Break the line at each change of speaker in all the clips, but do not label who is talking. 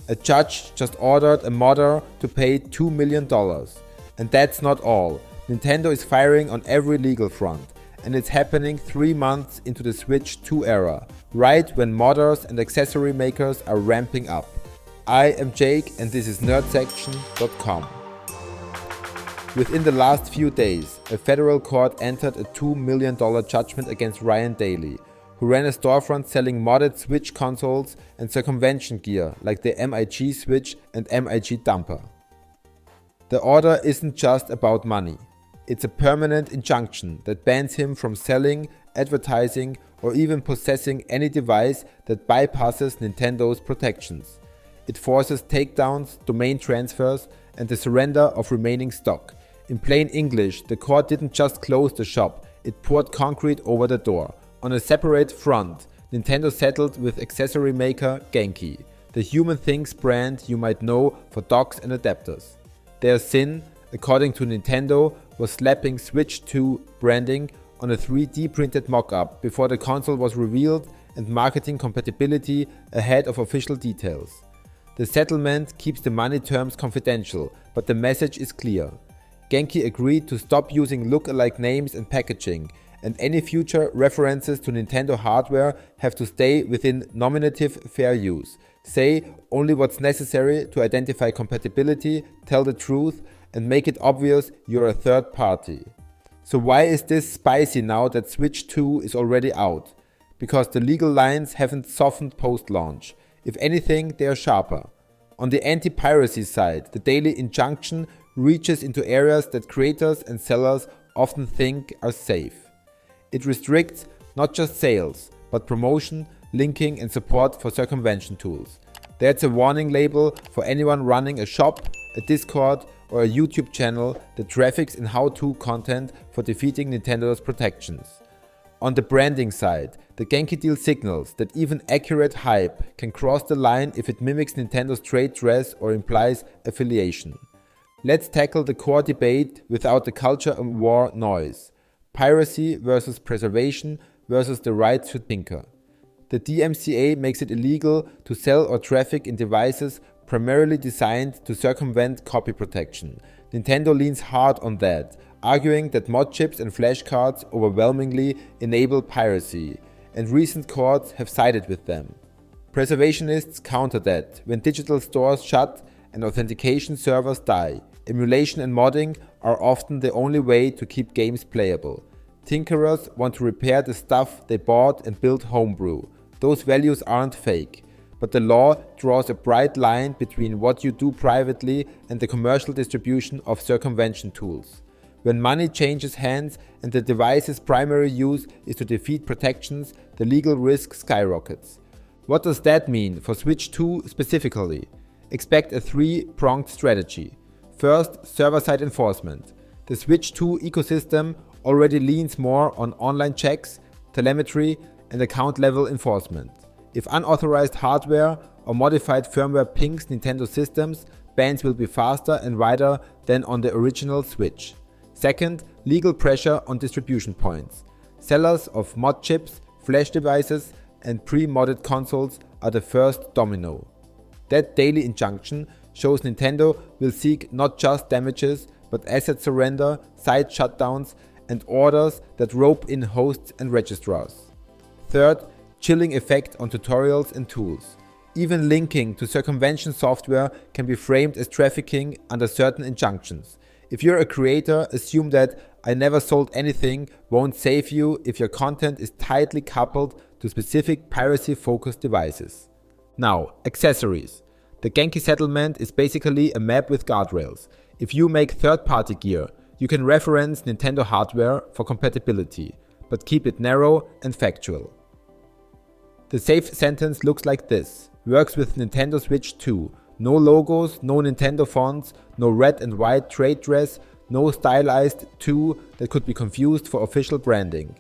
A judge just ordered a modder to pay $2 million. And that's not all. Nintendo is firing on every legal front. And it's happening 3 months into the Switch 2 era, right when modders and accessory makers are ramping up. I am Jake and this is nerdsection.com. Within the last few days, a federal court entered a $2 million judgment against Ryan Daly, who ran a storefront selling modded Switch consoles and circumvention gear like the MIG Switch and MIG Dumper. The order isn't just about money. It's a permanent injunction that bans him from selling, advertising, or even possessing any device that bypasses Nintendo's protections. It forces takedowns, domain transfers, and the surrender of remaining stock. In plain English, the court didn't just close the shop, it poured concrete over the door. On a separate front, Nintendo settled with accessory maker Genki, the Human Things brand you might know for docks and adapters. Their sin, according to Nintendo, was slapping Switch 2 branding on a 3D printed mock-up before the console was revealed and marketing compatibility ahead of official details. The settlement keeps the money terms confidential, but the message is clear. Genki agreed to stop using look-alike names and packaging, and any future references to Nintendo hardware have to stay within nominative fair use. Say only what's necessary to identify compatibility, tell the truth, and make it obvious you're a third party. So why is this spicy now that Switch 2 is already out? Because the legal lines haven't softened post-launch. If anything, they are sharper. On the anti-piracy side, the daily injunction reaches into areas that creators and sellers often think are safe. It restricts not just sales, but promotion, linking and support for circumvention tools. That's a warning label for anyone running a shop, a Discord, or a YouTube channel that traffics in how-to content for defeating Nintendo's protections. On the branding side, the Genki deal signals that even accurate hype can cross the line if it mimics Nintendo's trade dress or implies affiliation. Let's tackle the core debate without the culture war noise. Piracy versus preservation versus the right to tinker. The DMCA makes it illegal to sell or traffic in devices primarily designed to circumvent copy protection. Nintendo leans hard on that, arguing that mod chips and flashcards overwhelmingly enable piracy, and recent courts have sided with them. Preservationists counter that when digital stores shut and authentication servers die, emulation and modding are often the only way to keep games playable. Tinkerers want to repair the stuff they bought and build homebrew. Those values aren't fake. But the law draws a bright line between what you do privately and the commercial distribution of circumvention tools. When money changes hands and the device's primary use is to defeat protections, the legal risk skyrockets. What does that mean for Switch 2 specifically? Expect a 3-pronged strategy. First, server-side enforcement. The Switch 2 ecosystem already leans more on online checks, telemetry, and account-level enforcement. If unauthorized hardware or modified firmware pings Nintendo systems, bans will be faster and wider than on the original Switch. Second, legal pressure on distribution points. Sellers of mod chips, flash devices, and pre-modded consoles are the first domino. That daily injunction shows Nintendo will seek not just damages, but asset surrender, site shutdowns, and orders that rope in hosts and registrars. Third, chilling effect on tutorials and tools. Even linking to circumvention software can be framed as trafficking under certain injunctions. If you're a creator, assume that "I never sold anything" won't save you if your content is tightly coupled to specific piracy-focused devices. Now, accessories. The Genki settlement is basically a map with guardrails. If you make third-party gear, you can reference Nintendo hardware for compatibility, but keep it narrow and factual. The safe sentence looks like this. Works with Nintendo Switch 2. No logos, no Nintendo fonts, no red and white trade dress, no stylized 2 that could be confused for official branding.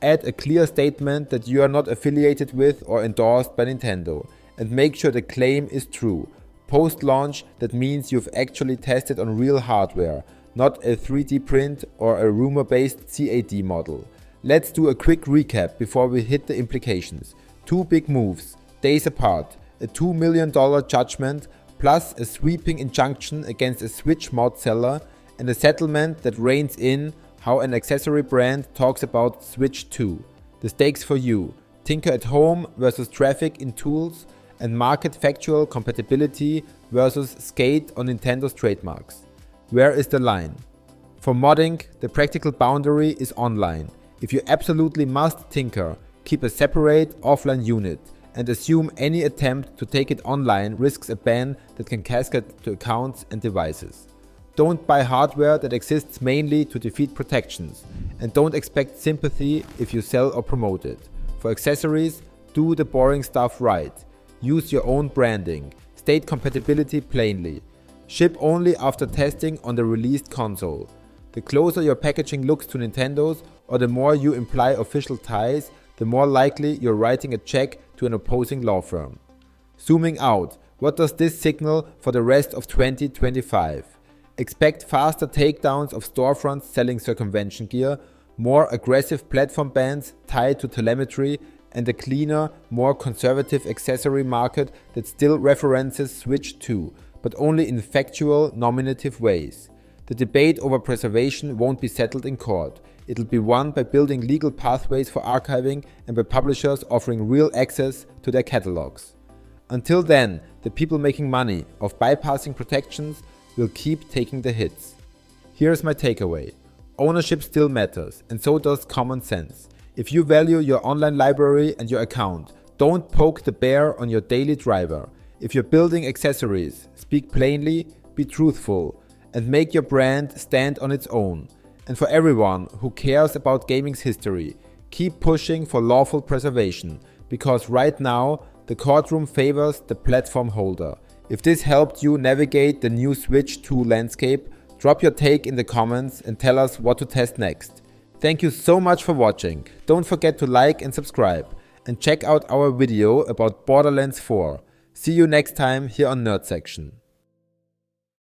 Add a clear statement that you are not affiliated with or endorsed by Nintendo, and make sure the claim is true. Post-launch, that means you've actually tested on real hardware, not a 3D print or a rumor-based CAD model. Let's do a quick recap before we hit the implications. 2 big moves, days apart. a $2 million judgment plus a sweeping injunction against a Switch mod seller and a settlement that reins in how an accessory brand talks about Switch 2. The stakes for you: Tinker at home versus traffic in tools, and market factual compatibility versus skate on Nintendo's trademarks. Where is the line? For modding, the practical boundary is online. If you absolutely must tinker, keep a separate offline unit and assume any attempt to take it online risks a ban that can cascade to accounts and devices. Don't buy hardware that exists mainly to defeat protections, and don't expect sympathy if you sell or promote it. For accessories, do the boring stuff right. Use your own branding. State compatibility plainly. Ship only after testing on the released console. The closer your packaging looks to Nintendo's, or the more you imply official ties, the more likely you're writing a check to an opposing law firm. Zooming out, what does this signal for the rest of 2025? Expect faster takedowns of storefronts selling circumvention gear, more aggressive platform bans tied to telemetry, and a cleaner, more conservative accessory market that still references Switch 2, but only in factual, nominative ways. The debate over preservation won't be settled in court. It'll be won by building legal pathways for archiving and by publishers offering real access to their catalogs. Until then, the people making money off bypassing protections will keep taking the hits. Here's my takeaway. Ownership still matters, and so does common sense. If you value your online library and your account, don't poke the bear on your daily driver. If you're building accessories, speak plainly, be truthful, and make your brand stand on its own. And for everyone who cares about gaming's history, keep pushing for lawful preservation, because right now the courtroom favors the platform holder. If this helped you navigate the new Switch 2 landscape, drop your take in the comments and tell us what to test next. Thank you so much for watching. Don't forget to like and subscribe, and check out our video about Borderlands 4. See you next time here on Nerd Section.